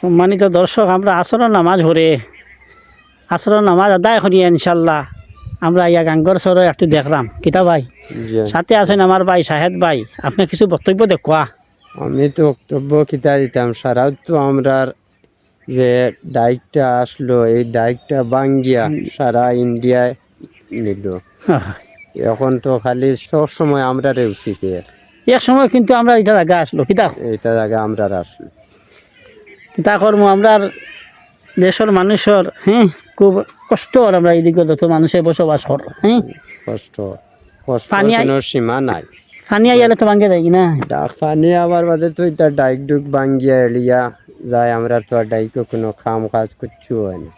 সম্মানিত দর্শক, আমরা আসরের নামাজ পড়ে আসরের নামাজ আদায় করি ইনশাল্লাহ। আমরা ইয়া গাঙ্গর সরে একটু দেখলাম কিতা ভাই, সাথে আছেন আমার ভাই শাহেদ ভাই। আপনি কিছু বক্তব্য দেখুয়া। আমি তো বক্তব্য কিতা দিতাম সারা তো আমরা যে ডাইকটা আসলো, এই ডাইকটা বাঙ্গিয়া সারা ইন্ডিয়ায় নিল। এখন তো খালি সব সময় আমরা রেউছি পেয়ে এক সময় কিন্তু আমরা এটা জায়গা আসলো কিতা এইটা জায়গা আমরা আসলো কিতা করবো। আমরা দেশের মানুষের খুব কষ্ট আর আমরা এইদিকে যত মানুষের বসবাস কর কষ্ট কষ্ট পানি কোনো সীমা নাই। পানি আইলে তো ভাঙ্গে যায় না। পানি আবার বাদে তো এটা ডাইক ডুক বাঙ্গিয়া এলিয়া যায়, আমরা তো আর ডাইকে কোনো কাম কাজ করছু হয় না।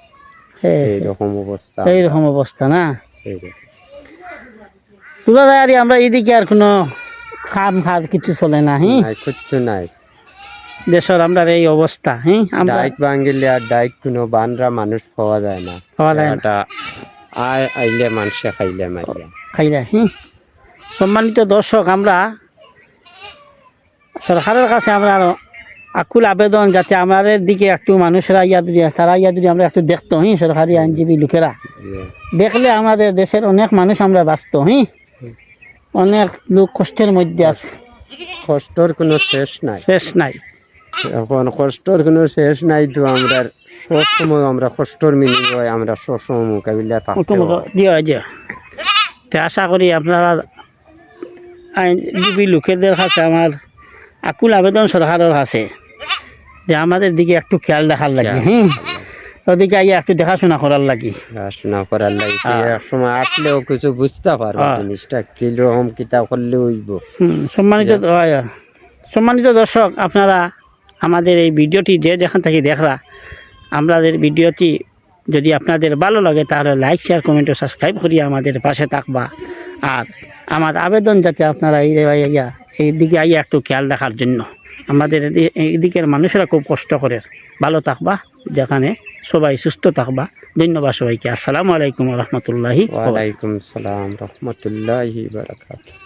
এইরকম অবস্থা, এইরকম অবস্থা না। এইরকম। বুঝা যায় আর আমরা এইদিকে আর কোনো খাম খাদ কিছু চলে না। নাই কিচ্ছু নাই দেশের আমরা এই অবস্থা। আমরা ডাইক বাঙ্গিলে আর ডাইক কোনো বানরা মানুষ পাওয়া যায় না। পাওয়া যায় না। এটা আইলে মানুষে খাইলে মাইলে খাইলে। সম্মানিত দর্শক, আমরা সরকারের কাছে আমরা আকুল আবেদন যাতে আমাদের দিকে একটু মানুষেরা তারা যদি আমরা একটু দেখতো। সরকারি আইনজীবী লোকেরা দেখলে আমাদের দেশের অনেক মানুষ আমরা বাঁচত। অনেক লোক কষ্টের মধ্যে আছে, কষ্টর কোনো শেষ নাই। শেষ নাই। এখন কষ্টর কোনো শেষ নাই তো আমরা সব সময় আমরা কষ্টর বিনিময়ে আমরা সবসময় মোকাবিলা থাকতে হয়। আশা করি আপনারা আইনজীবী লোকেদের কাছে আমার আকুল আবেদন সরকারের কাছে যে আমাদের দিকে একটু খেয়াল দেখার লাগে। ওদিকে আইয়া একটু দেখাশোনা করার লাগে। দেখাশোনা করার লাগে এক সময় আসলেও কিছু বুঝতে পারবো জিনিসটা কিরকম কিতা করলে হইব। সম্মানিত দর্শক, আপনারা আমাদের এই ভিডিওটি যেখান থেকে দেখরা, আমাদের ভিডিওটি যদি আপনাদের ভালো লাগে তাহলে লাইক শেয়ার কমেন্ট ও সাবস্ক্রাইব করিয়া আমাদের পাশে থাকবা। আর আমার আবেদন যাতে আপনারা এই দিকে আইয়া একটু খেয়াল রাখার জন্য। আমাদের এইদিকের মানুষেরা খুব কষ্ট করে। ভালো থাকবা, যেখানে সবাই সুস্থ থাকবা। ধন্যবাদ সবাইকে। আসসালামু আলাইকুম রহমতুল্লাহি। ওয়ালাইকুম সালাম রহমতুল্লাহি বারাকাতুহু।